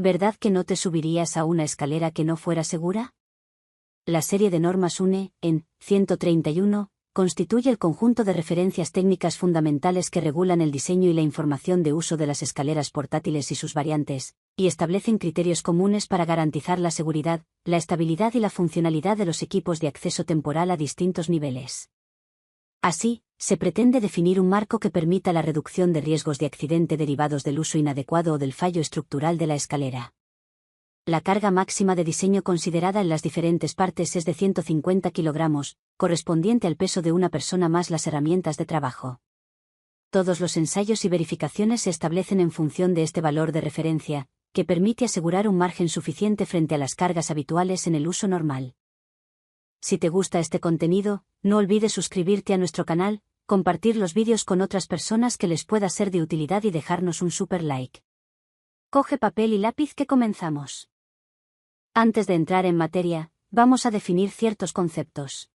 ¿Verdad que no te subirías a una escalera que no fuera segura? La serie de normas UNE, en 131, constituye el conjunto de referencias técnicas fundamentales que regulan el diseño y la información de uso de las escaleras portátiles y sus variantes, y establecen criterios comunes para garantizar la seguridad, la estabilidad y la funcionalidad de los equipos de acceso temporal a distintos niveles. Así, se pretende definir un marco que permita la reducción de riesgos de accidente derivados del uso inadecuado o del fallo estructural de la escalera. La carga máxima de diseño considerada en las diferentes partes es de 150 kilogramos, correspondiente al peso de una persona más las herramientas de trabajo. Todos los ensayos y verificaciones se establecen en función de este valor de referencia, que permite asegurar un margen suficiente frente a las cargas habituales en el uso normal. Si te gusta este contenido, no olvides suscribirte a nuestro canal, compartir los vídeos con otras personas que les pueda ser de utilidad y dejarnos un super like. Coge papel y lápiz que comenzamos. Antes de entrar en materia, vamos a definir ciertos conceptos.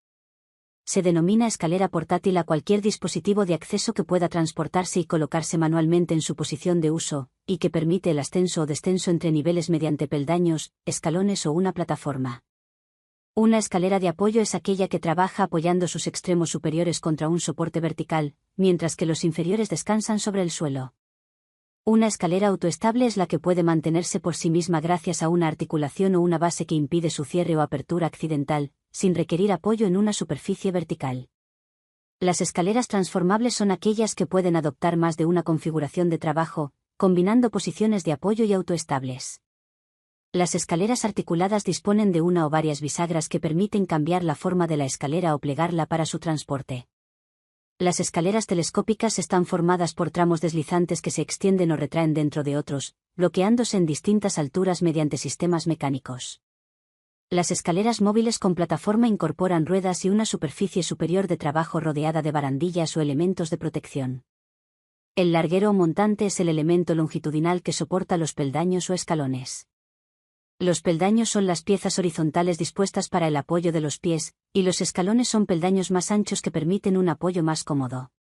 Se denomina escalera portátil a cualquier dispositivo de acceso que pueda transportarse y colocarse manualmente en su posición de uso, y que permite el ascenso o descenso entre niveles mediante peldaños, escalones o una plataforma. Una escalera de apoyo es aquella que trabaja apoyando sus extremos superiores contra un soporte vertical, mientras que los inferiores descansan sobre el suelo. Una escalera autoestable es la que puede mantenerse por sí misma gracias a una articulación o una base que impide su cierre o apertura accidental, sin requerir apoyo en una superficie vertical. Las escaleras transformables son aquellas que pueden adoptar más de una configuración de trabajo, combinando posiciones de apoyo y autoestables. Las escaleras articuladas disponen de una o varias bisagras que permiten cambiar la forma de la escalera o plegarla para su transporte. Las escaleras telescópicas están formadas por tramos deslizantes que se extienden o retraen dentro de otros, bloqueándose en distintas alturas mediante sistemas mecánicos. Las escaleras móviles con plataforma incorporan ruedas y una superficie superior de trabajo rodeada de barandillas o elementos de protección. El larguero o montante es el elemento longitudinal que soporta los peldaños o escalones. Los peldaños son las piezas horizontales dispuestas para el apoyo de los pies, y los escalones son peldaños más anchos que permiten un apoyo más cómodo.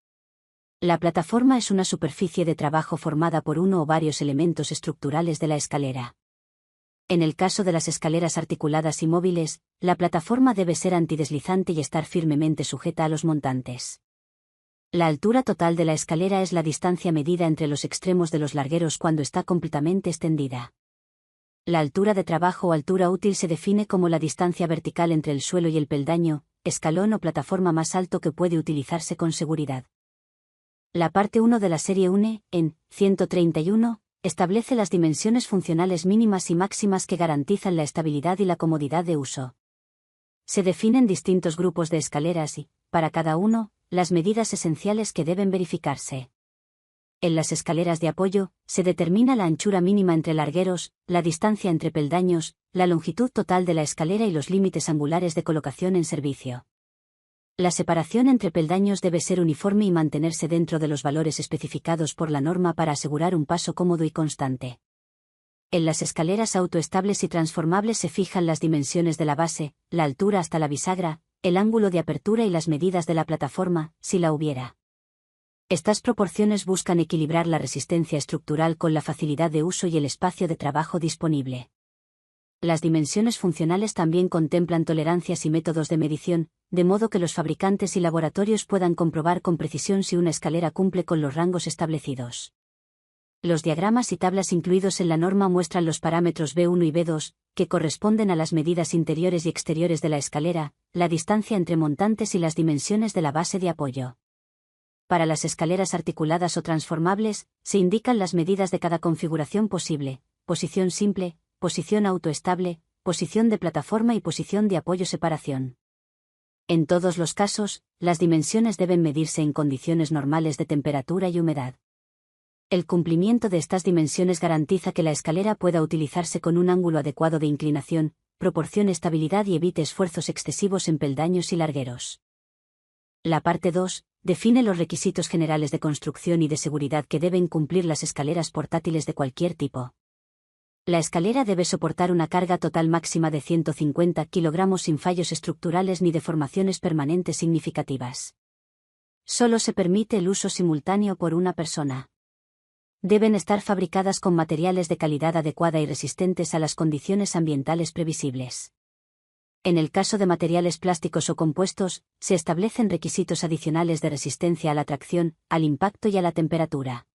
La plataforma es una superficie de trabajo formada por uno o varios elementos estructurales de la escalera. En el caso de las escaleras articuladas y móviles, la plataforma debe ser antideslizante y estar firmemente sujeta a los montantes. La altura total de la escalera es la distancia medida entre los extremos de los largueros cuando está completamente extendida. La altura de trabajo o altura útil se define como la distancia vertical entre el suelo y el peldaño, escalón o plataforma más alto que puede utilizarse con seguridad. La parte 1 de la serie UNE, en 131, establece las dimensiones funcionales mínimas y máximas que garantizan la estabilidad y la comodidad de uso. Se definen distintos grupos de escaleras y, para cada uno, las medidas esenciales que deben verificarse. En las escaleras de apoyo, se determina la anchura mínima entre largueros, la distancia entre peldaños, la longitud total de la escalera y los límites angulares de colocación en servicio. La separación entre peldaños debe ser uniforme y mantenerse dentro de los valores especificados por la norma para asegurar un paso cómodo y constante. En las escaleras autoestables y transformables se fijan las dimensiones de la base, la altura hasta la bisagra, el ángulo de apertura y las medidas de la plataforma, si la hubiera. Estas proporciones buscan equilibrar la resistencia estructural con la facilidad de uso y el espacio de trabajo disponible. Las dimensiones funcionales también contemplan tolerancias y métodos de medición, de modo que los fabricantes y laboratorios puedan comprobar con precisión si una escalera cumple con los rangos establecidos. Los diagramas y tablas incluidos en la norma muestran los parámetros B1 y B2, que corresponden a las medidas interiores y exteriores de la escalera, la distancia entre montantes y las dimensiones de la base de apoyo. Para las escaleras articuladas o transformables, se indican las medidas de cada configuración posible: posición simple, posición autoestable, posición de plataforma y posición de apoyo-separación. En todos los casos, las dimensiones deben medirse en condiciones normales de temperatura y humedad. El cumplimiento de estas dimensiones garantiza que la escalera pueda utilizarse con un ángulo adecuado de inclinación, proporcione estabilidad y evite esfuerzos excesivos en peldaños y largueros. La parte 2 define los requisitos generales de construcción y de seguridad que deben cumplir las escaleras portátiles de cualquier tipo. La escalera debe soportar una carga total máxima de 150 kilogramos sin fallos estructurales ni deformaciones permanentes significativas. Solo se permite el uso simultáneo por una persona. Deben estar fabricadas con materiales de calidad adecuada y resistentes a las condiciones ambientales previsibles. En el caso de materiales plásticos o compuestos, se establecen requisitos adicionales de resistencia a la tracción, al impacto y a la temperatura.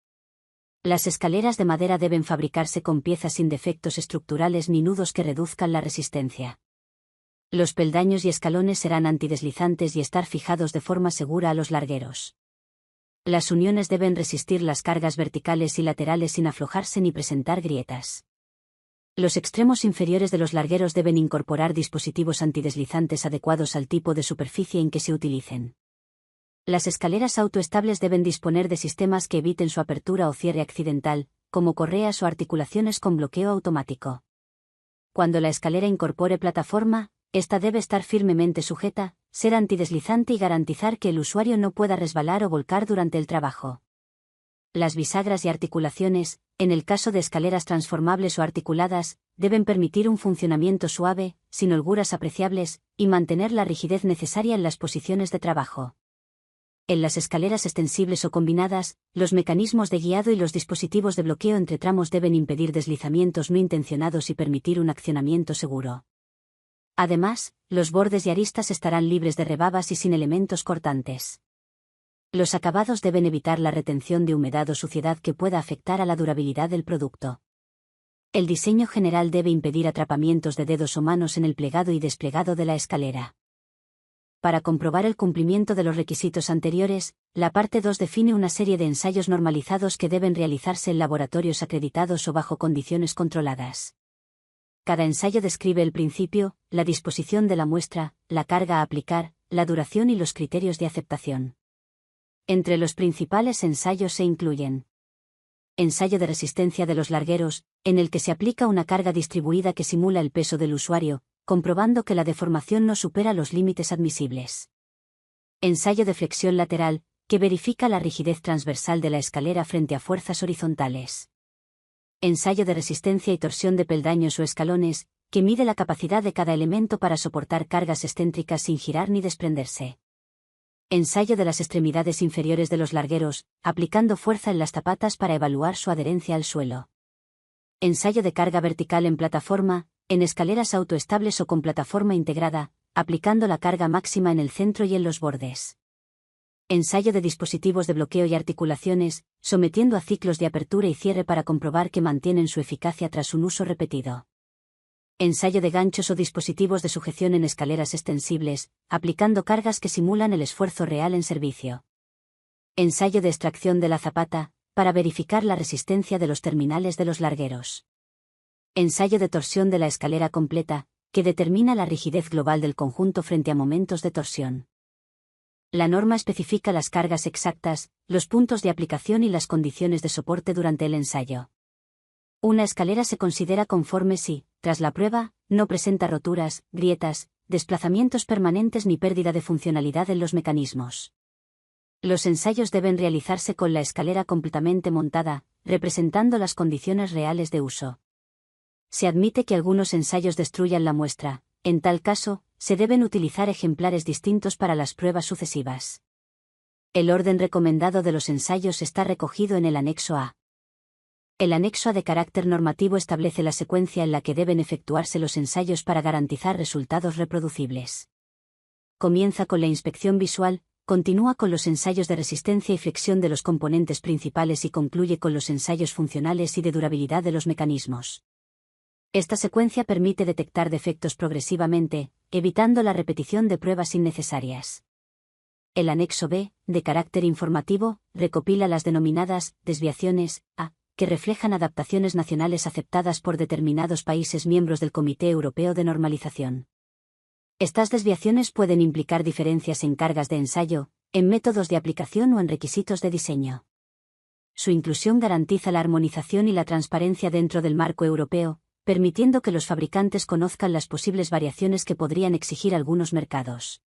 Las escaleras de madera deben fabricarse con piezas sin defectos estructurales ni nudos que reduzcan la resistencia. Los peldaños y escalones serán antideslizantes y estar fijados de forma segura a los largueros. Las uniones deben resistir las cargas verticales y laterales sin aflojarse ni presentar grietas. Los extremos inferiores de los largueros deben incorporar dispositivos antideslizantes adecuados al tipo de superficie en que se utilicen. Las escaleras autoestables deben disponer de sistemas que eviten su apertura o cierre accidental, como correas o articulaciones con bloqueo automático. Cuando la escalera incorpore plataforma, esta debe estar firmemente sujeta, ser antideslizante y garantizar que el usuario no pueda resbalar o volcar durante el trabajo. Las bisagras y articulaciones, en el caso de escaleras transformables o articuladas, deben permitir un funcionamiento suave, sin holguras apreciables, y mantener la rigidez necesaria en las posiciones de trabajo. En las escaleras extensibles o combinadas, los mecanismos de guiado y los dispositivos de bloqueo entre tramos deben impedir deslizamientos no intencionados y permitir un accionamiento seguro. Además, los bordes y aristas estarán libres de rebabas y sin elementos cortantes. Los acabados deben evitar la retención de humedad o suciedad que pueda afectar a la durabilidad del producto. El diseño general debe impedir atrapamientos de dedos o manos en el plegado y desplegado de la escalera. Para comprobar el cumplimiento de los requisitos anteriores, la parte 2 define una serie de ensayos normalizados que deben realizarse en laboratorios acreditados o bajo condiciones controladas. Cada ensayo describe el principio, la disposición de la muestra, la carga a aplicar, la duración y los criterios de aceptación. Entre los principales ensayos se incluyen: ensayo de resistencia de los largueros, en el que se aplica una carga distribuida que simula el peso del usuario, comprobando que la deformación no supera los límites admisibles. Ensayo de flexión lateral, que verifica la rigidez transversal de la escalera frente a fuerzas horizontales. Ensayo de resistencia y torsión de peldaños o escalones, que mide la capacidad de cada elemento para soportar cargas excéntricas sin girar ni desprenderse. Ensayo de las extremidades inferiores de los largueros, aplicando fuerza en las zapatas para evaluar su adherencia al suelo. Ensayo de carga vertical en plataforma, en escaleras autoestables o con plataforma integrada, aplicando la carga máxima en el centro y en los bordes. Ensayo de dispositivos de bloqueo y articulaciones, sometiendo a ciclos de apertura y cierre para comprobar que mantienen su eficacia tras un uso repetido. Ensayo de ganchos o dispositivos de sujeción en escaleras extensibles, aplicando cargas que simulan el esfuerzo real en servicio. Ensayo de extracción de la zapata, para verificar la resistencia de los terminales de los largueros. Ensayo de torsión de la escalera completa, que determina la rigidez global del conjunto frente a momentos de torsión. La norma especifica las cargas exactas, los puntos de aplicación y las condiciones de soporte durante el ensayo. Una escalera se considera conforme si, tras la prueba, no presenta roturas, grietas, desplazamientos permanentes ni pérdida de funcionalidad en los mecanismos. Los ensayos deben realizarse con la escalera completamente montada, representando las condiciones reales de uso. Se admite que algunos ensayos destruyan la muestra. En tal caso, se deben utilizar ejemplares distintos para las pruebas sucesivas. El orden recomendado de los ensayos está recogido en el anexo A. El anexo A de carácter normativo establece la secuencia en la que deben efectuarse los ensayos para garantizar resultados reproducibles. Comienza con la inspección visual, continúa con los ensayos de resistencia y flexión de los componentes principales y concluye con los ensayos funcionales y de durabilidad de los mecanismos. Esta secuencia permite detectar defectos progresivamente, evitando la repetición de pruebas innecesarias. El anexo B, de carácter informativo, recopila las denominadas desviaciones A, que reflejan adaptaciones nacionales aceptadas por determinados países miembros del Comité Europeo de Normalización. Estas desviaciones pueden implicar diferencias en cargas de ensayo, en métodos de aplicación o en requisitos de diseño. Su inclusión garantiza la armonización y la transparencia dentro del marco europeo, permitiendo que los fabricantes conozcan las posibles variaciones que podrían exigir algunos mercados.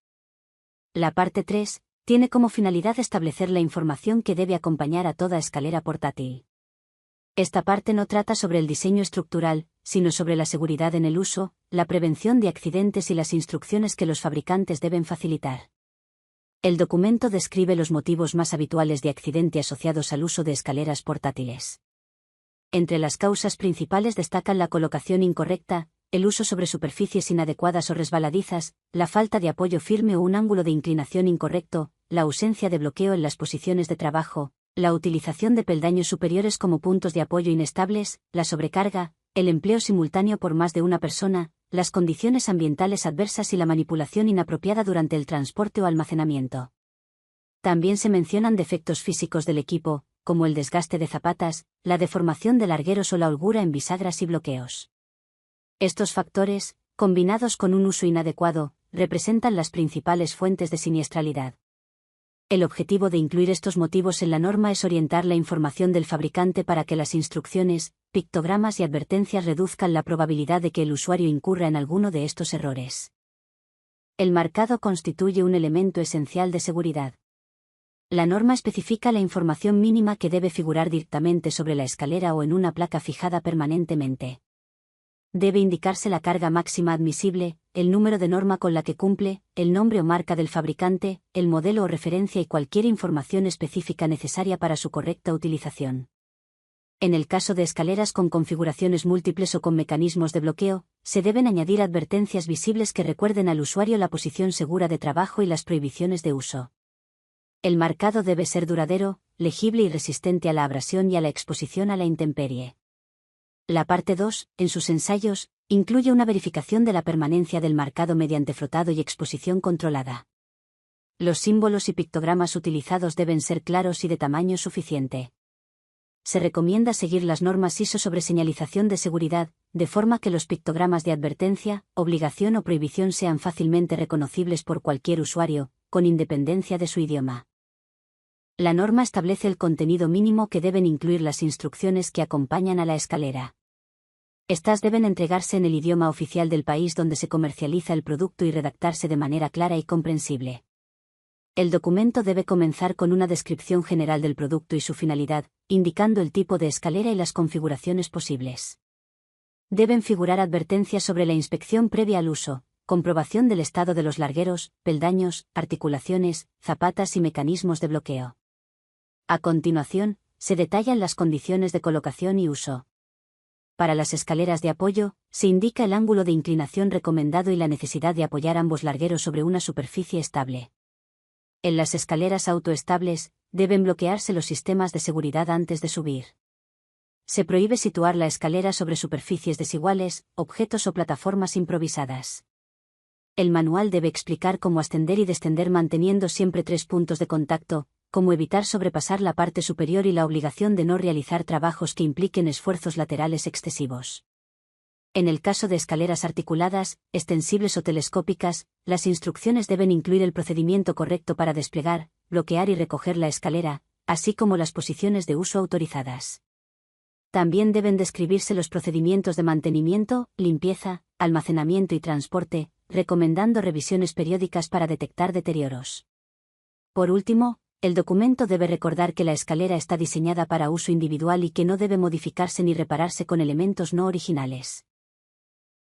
La parte 3 tiene como finalidad establecer la información que debe acompañar a toda escalera portátil. Esta parte no trata sobre el diseño estructural, sino sobre la seguridad en el uso, la prevención de accidentes y las instrucciones que los fabricantes deben facilitar. El documento describe los motivos más habituales de accidente asociados al uso de escaleras portátiles. Entre las causas principales destacan la colocación incorrecta, el uso sobre superficies inadecuadas o resbaladizas, la falta de apoyo firme o un ángulo de inclinación incorrecto, la ausencia de bloqueo en las posiciones de trabajo, la utilización de peldaños superiores como puntos de apoyo inestables, la sobrecarga, el empleo simultáneo por más de una persona, las condiciones ambientales adversas y la manipulación inapropiada durante el transporte o almacenamiento. También se mencionan defectos físicos del equipo, como el desgaste de zapatas, la deformación de largueros o la holgura en bisagras y bloqueos. Estos factores, combinados con un uso inadecuado, representan las principales fuentes de siniestralidad. El objetivo de incluir estos motivos en la norma es orientar la información del fabricante para que las instrucciones, pictogramas y advertencias reduzcan la probabilidad de que el usuario incurra en alguno de estos errores. El marcado constituye un elemento esencial de seguridad. La norma especifica la información mínima que debe figurar directamente sobre la escalera o en una placa fijada permanentemente. Debe indicarse la carga máxima admisible, el número de norma con la que cumple, el nombre o marca del fabricante, el modelo o referencia y cualquier información específica necesaria para su correcta utilización. En el caso de escaleras con configuraciones múltiples o con mecanismos de bloqueo, se deben añadir advertencias visibles que recuerden al usuario la posición segura de trabajo y las prohibiciones de uso. El marcado debe ser duradero, legible y resistente a la abrasión y a la exposición a la intemperie. La parte 2, en sus ensayos, incluye una verificación de la permanencia del marcado mediante frotado y exposición controlada. Los símbolos y pictogramas utilizados deben ser claros y de tamaño suficiente. Se recomienda seguir las normas ISO sobre señalización de seguridad, de forma que los pictogramas de advertencia, obligación o prohibición sean fácilmente reconocibles por cualquier usuario, con independencia de su idioma. La norma establece el contenido mínimo que deben incluir las instrucciones que acompañan a la escalera. Estas deben entregarse en el idioma oficial del país donde se comercializa el producto y redactarse de manera clara y comprensible. El documento debe comenzar con una descripción general del producto y su finalidad, indicando el tipo de escalera y las configuraciones posibles. Deben figurar advertencias sobre la inspección previa al uso, comprobación del estado de los largueros, peldaños, articulaciones, zapatas y mecanismos de bloqueo. A continuación, se detallan las condiciones de colocación y uso. Para las escaleras de apoyo, se indica el ángulo de inclinación recomendado y la necesidad de apoyar ambos largueros sobre una superficie estable. En las escaleras autoestables, deben bloquearse los sistemas de seguridad antes de subir. Se prohíbe situar la escalera sobre superficies desiguales, objetos o plataformas improvisadas. El manual debe explicar cómo ascender y descender manteniendo siempre 3 puntos de contacto, cómo evitar sobrepasar la parte superior y la obligación de no realizar trabajos que impliquen esfuerzos laterales excesivos. En el caso de escaleras articuladas, extensibles o telescópicas, las instrucciones deben incluir el procedimiento correcto para desplegar, bloquear y recoger la escalera, así como las posiciones de uso autorizadas. También deben describirse los procedimientos de mantenimiento, limpieza, almacenamiento y transporte, recomendando revisiones periódicas para detectar deterioros. Por último, el documento debe recordar que la escalera está diseñada para uso individual y que no debe modificarse ni repararse con elementos no originales.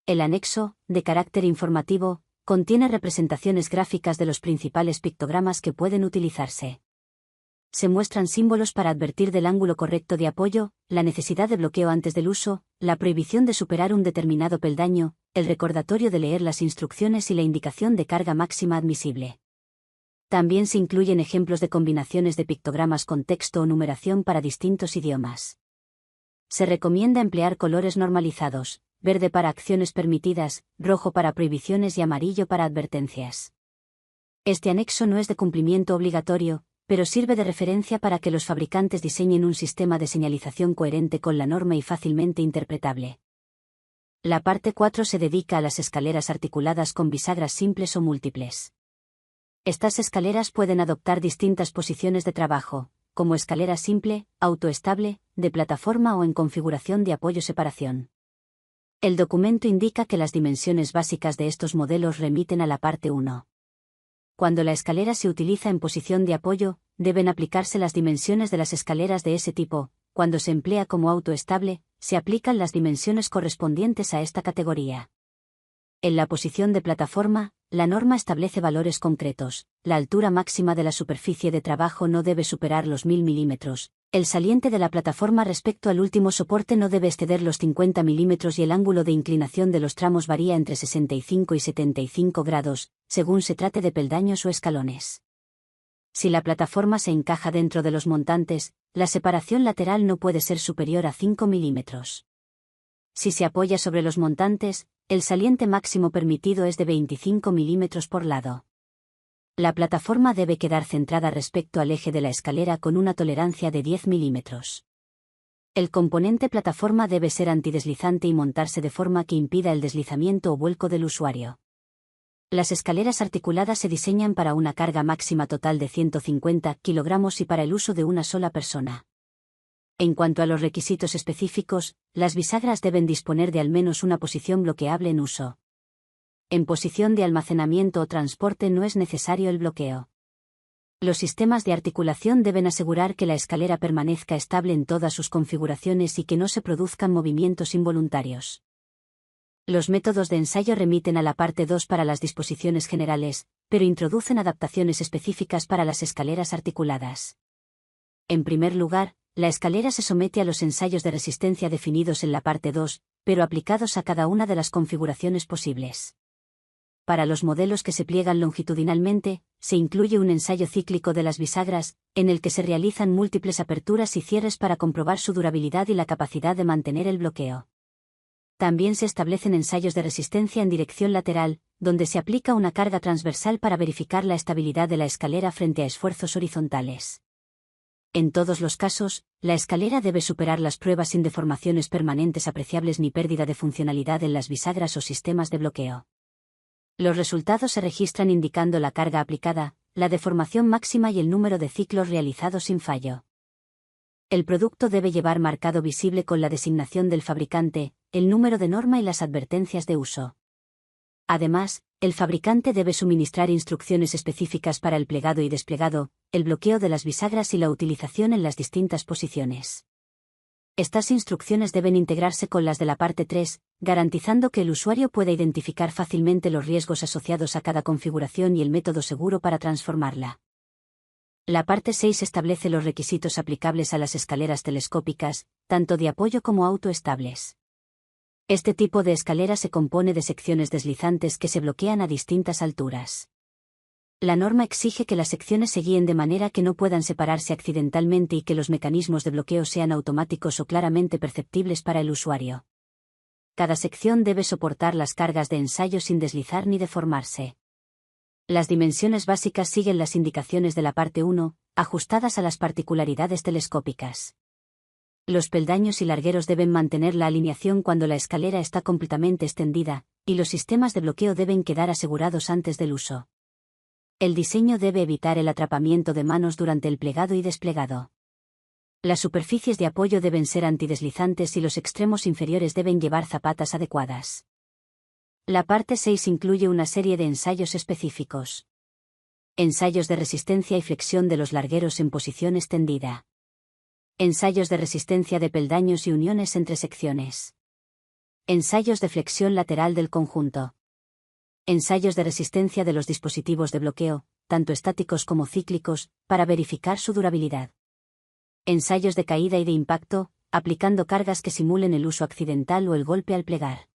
El anexo, de carácter informativo, contiene representaciones gráficas de los principales pictogramas que pueden utilizarse. Se muestran símbolos para advertir del ángulo correcto de apoyo, la necesidad de bloqueo antes del uso, la prohibición de superar un determinado peldaño, el recordatorio de leer las instrucciones y la indicación de carga máxima admisible. También se incluyen ejemplos de combinaciones de pictogramas con texto o numeración para distintos idiomas. Se recomienda emplear colores normalizados, verde para acciones permitidas, rojo para prohibiciones y amarillo para advertencias. Este anexo no es de cumplimiento obligatorio, pero sirve de referencia para que los fabricantes diseñen un sistema de señalización coherente con la norma y fácilmente interpretable. La parte 4 se dedica a las escaleras articuladas con bisagras simples o múltiples. Estas escaleras pueden adoptar distintas posiciones de trabajo, como escalera simple, autoestable, de plataforma o en configuración de apoyo-separación. El documento indica que las dimensiones básicas de estos modelos remiten a la parte 1. Cuando la escalera se utiliza en posición de apoyo, deben aplicarse las dimensiones de las escaleras de ese tipo. Cuando se emplea como autoestable, se aplican las dimensiones correspondientes a esta categoría. En la posición de plataforma, la norma establece valores concretos. La altura máxima de la superficie de trabajo no debe superar los 1000 milímetros, El saliente de la plataforma respecto al último soporte no debe exceder los 50 mm y el ángulo de inclinación de los tramos varía entre 65 y 75 grados, según se trate de peldaños o escalones. Si la plataforma se encaja dentro de los montantes, la separación lateral no puede ser superior a 5 mm. Si se apoya sobre los montantes, el saliente máximo permitido es de 25 mm por lado. La plataforma debe quedar centrada respecto al eje de la escalera con una tolerancia de 10 mm. El componente plataforma debe ser antideslizante y montarse de forma que impida el deslizamiento o vuelco del usuario. Las escaleras articuladas se diseñan para una carga máxima total de 150 kg y para el uso de una sola persona. En cuanto a los requisitos específicos, las bisagras deben disponer de al menos una posición bloqueable en uso. En posición de almacenamiento o transporte no es necesario el bloqueo. Los sistemas de articulación deben asegurar que la escalera permanezca estable en todas sus configuraciones y que no se produzcan movimientos involuntarios. Los métodos de ensayo remiten a la parte 2 para las disposiciones generales, pero introducen adaptaciones específicas para las escaleras articuladas. En primer lugar, la escalera se somete a los ensayos de resistencia definidos en la parte 2, pero aplicados a cada una de las configuraciones posibles. Para los modelos que se pliegan longitudinalmente, se incluye un ensayo cíclico de las bisagras, en el que se realizan múltiples aperturas y cierres para comprobar su durabilidad y la capacidad de mantener el bloqueo. También se establecen ensayos de resistencia en dirección lateral, donde se aplica una carga transversal para verificar la estabilidad de la escalera frente a esfuerzos horizontales. En todos los casos, la escalera debe superar las pruebas sin deformaciones permanentes apreciables ni pérdida de funcionalidad en las bisagras o sistemas de bloqueo. Los resultados se registran indicando la carga aplicada, la deformación máxima y el número de ciclos realizados sin fallo. El producto debe llevar marcado visible con la designación del fabricante, el número de norma y las advertencias de uso. Además, el fabricante debe suministrar instrucciones específicas para el plegado y desplegado, el bloqueo de las bisagras y la utilización en las distintas posiciones. Estas instrucciones deben integrarse con las de la parte 3, garantizando que el usuario pueda identificar fácilmente los riesgos asociados a cada configuración y el método seguro para transformarla. La parte 6 establece los requisitos aplicables a las escaleras telescópicas, tanto de apoyo como autoestables. Este tipo de escalera se compone de secciones deslizantes que se bloquean a distintas alturas. La norma exige que las secciones se guíen de manera que no puedan separarse accidentalmente y que los mecanismos de bloqueo sean automáticos o claramente perceptibles para el usuario. Cada sección debe soportar las cargas de ensayo sin deslizar ni deformarse. Las dimensiones básicas siguen las indicaciones de la parte 1, ajustadas a las particularidades telescópicas. Los peldaños y largueros deben mantener la alineación cuando la escalera está completamente extendida, y los sistemas de bloqueo deben quedar asegurados antes del uso. El diseño debe evitar el atrapamiento de manos durante el plegado y desplegado. Las superficies de apoyo deben ser antideslizantes y los extremos inferiores deben llevar zapatas adecuadas. La parte 6 incluye una serie de ensayos específicos. Ensayos de resistencia y flexión de los largueros en posición extendida. Ensayos de resistencia de peldaños y uniones entre secciones. Ensayos de flexión lateral del conjunto. Ensayos de resistencia de los dispositivos de bloqueo, tanto estáticos como cíclicos, para verificar su durabilidad. Ensayos de caída y de impacto, aplicando cargas que simulen el uso accidental o el golpe al plegar.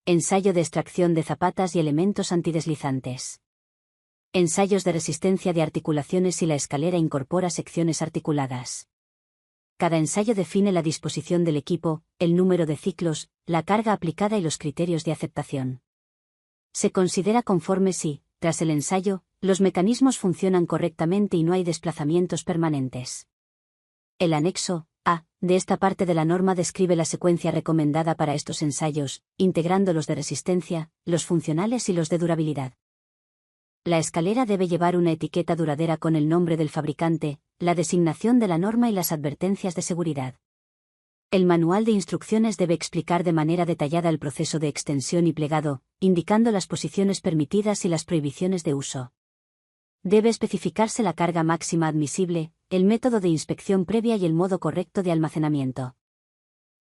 Ensayo de extracción de zapatas y elementos antideslizantes. Ensayos de resistencia de articulaciones si la escalera incorpora secciones articuladas. Cada ensayo define la disposición del equipo, el número de ciclos, la carga aplicada y los criterios de aceptación. Se considera conforme si, tras el ensayo, los mecanismos funcionan correctamente y no hay desplazamientos permanentes. El anexo A de esta parte de la norma describe la secuencia recomendada para estos ensayos, integrando los de resistencia, los funcionales y los de durabilidad. La escalera debe llevar una etiqueta duradera con el nombre del fabricante, la designación de la norma y las advertencias de seguridad. El manual de instrucciones debe explicar de manera detallada el proceso de extensión y plegado, indicando las posiciones permitidas y las prohibiciones de uso. Debe especificarse la carga máxima admisible, el método de inspección previa y el modo correcto de almacenamiento.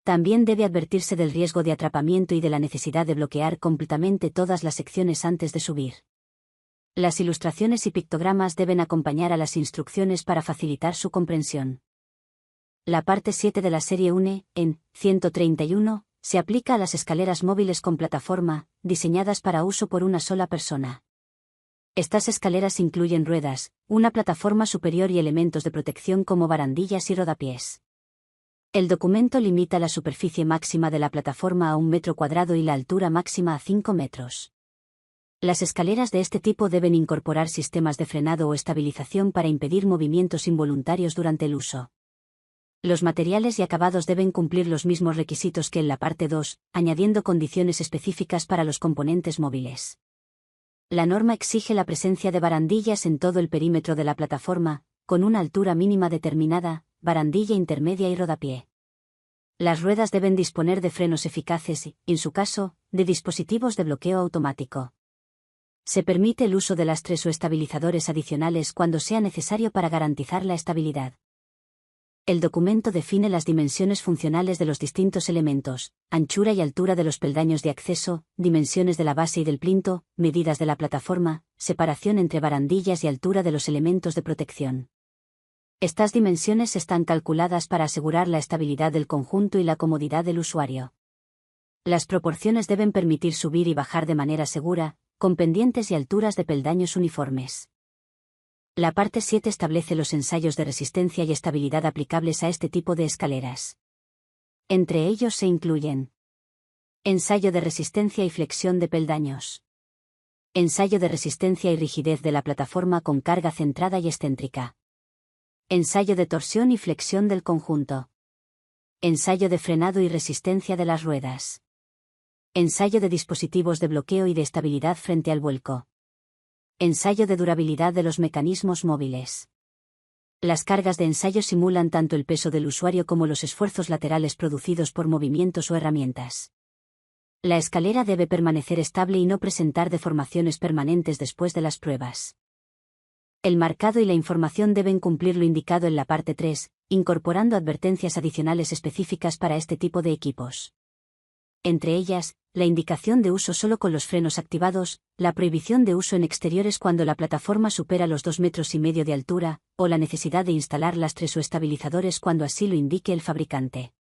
También debe advertirse del riesgo de atrapamiento y de la necesidad de bloquear completamente todas las secciones antes de subir. Las ilustraciones y pictogramas deben acompañar a las instrucciones para facilitar su comprensión. La parte 7 de la serie UNE, en 131, se aplica a las escaleras móviles con plataforma, diseñadas para uso por una sola persona. Estas escaleras incluyen ruedas, una plataforma superior y elementos de protección como barandillas y rodapiés. El documento limita la superficie máxima de la plataforma a 1 metro cuadrado y la altura máxima a 5 metros. Las escaleras de este tipo deben incorporar sistemas de frenado o estabilización para impedir movimientos involuntarios durante el uso. Los materiales y acabados deben cumplir los mismos requisitos que en la parte 2, añadiendo condiciones específicas para los componentes móviles. La norma exige la presencia de barandillas en todo el perímetro de la plataforma, con una altura mínima determinada, barandilla intermedia y rodapié. Las ruedas deben disponer de frenos eficaces y, en su caso, de dispositivos de bloqueo automático. Se permite el uso de lastres o estabilizadores adicionales cuando sea necesario para garantizar la estabilidad. El documento define las dimensiones funcionales de los distintos elementos, anchura y altura de los peldaños de acceso, dimensiones de la base y del plinto, medidas de la plataforma, separación entre barandillas y altura de los elementos de protección. Estas dimensiones están calculadas para asegurar la estabilidad del conjunto y la comodidad del usuario. Las proporciones deben permitir subir y bajar de manera segura, con pendientes y alturas de peldaños uniformes. La parte 7 establece los ensayos de resistencia y estabilidad aplicables a este tipo de escaleras. Entre ellos se incluyen: ensayo de resistencia y flexión de peldaños, ensayo de resistencia y rigidez de la plataforma con carga centrada y excéntrica, ensayo de torsión y flexión del conjunto, ensayo de frenado y resistencia de las ruedas, ensayo de dispositivos de bloqueo y de estabilidad frente al vuelco, ensayo de durabilidad de los mecanismos móviles. Las cargas de ensayo simulan tanto el peso del usuario como los esfuerzos laterales producidos por movimientos o herramientas. La escalera debe permanecer estable y no presentar deformaciones permanentes después de las pruebas. El marcado y la información deben cumplir lo indicado en la parte 3, incorporando advertencias adicionales específicas para este tipo de equipos. Entre ellas, la indicación de uso solo con los frenos activados, la prohibición de uso en exteriores cuando la plataforma supera los 2,5 metros de altura, o la necesidad de instalar lastres o estabilizadores cuando así lo indique el fabricante.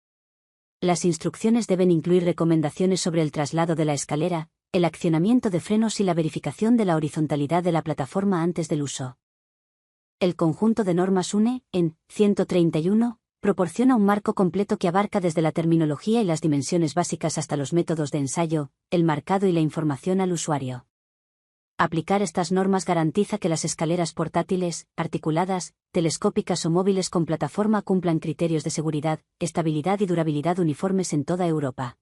Las instrucciones deben incluir recomendaciones sobre el traslado de la escalera, el accionamiento de frenos y la verificación de la horizontalidad de la plataforma antes del uso. El conjunto de normas UNE, en 131, proporciona un marco completo que abarca desde la terminología y las dimensiones básicas hasta los métodos de ensayo, el marcado y la información al usuario. Aplicar estas normas garantiza que las escaleras portátiles, articuladas, telescópicas o móviles con plataforma cumplan criterios de seguridad, estabilidad y durabilidad uniformes en toda Europa.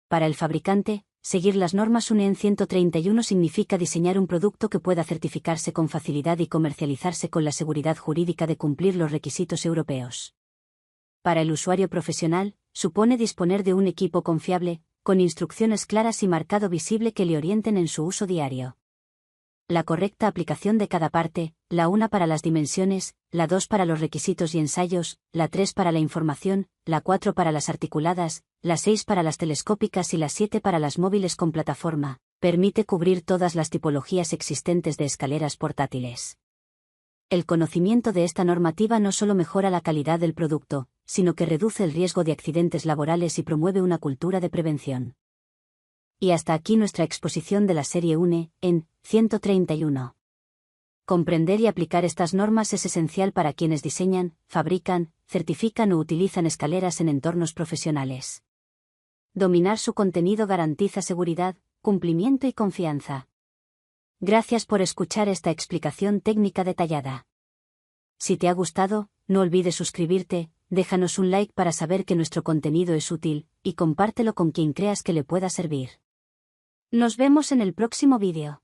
Para el fabricante, seguir las normas UNE en 131 significa diseñar un producto que pueda certificarse con facilidad y comercializarse con la seguridad jurídica de cumplir los requisitos europeos. Para el usuario profesional, supone disponer de un equipo confiable, con instrucciones claras y marcado visible que le orienten en su uso diario. La correcta aplicación de cada parte, la 1 para las dimensiones, la 2 para los requisitos y ensayos, la 3 para la información, la 4 para las articuladas, la 6 para las telescópicas y la 7 para las móviles con plataforma, permite cubrir todas las tipologías existentes de escaleras portátiles. El conocimiento de esta normativa no solo mejora la calidad del producto, sino que reduce el riesgo de accidentes laborales y promueve una cultura de prevención. Y hasta aquí nuestra exposición de la serie UNE, en 131. Comprender y aplicar estas normas es esencial para quienes diseñan, fabrican, certifican o utilizan escaleras en entornos profesionales. Dominar su contenido garantiza seguridad, cumplimiento y confianza. Gracias por escuchar esta explicación técnica detallada. Si te ha gustado, no olvides suscribirte, déjanos un like para saber que nuestro contenido es útil, y compártelo con quien creas que le pueda servir. Nos vemos en el próximo vídeo.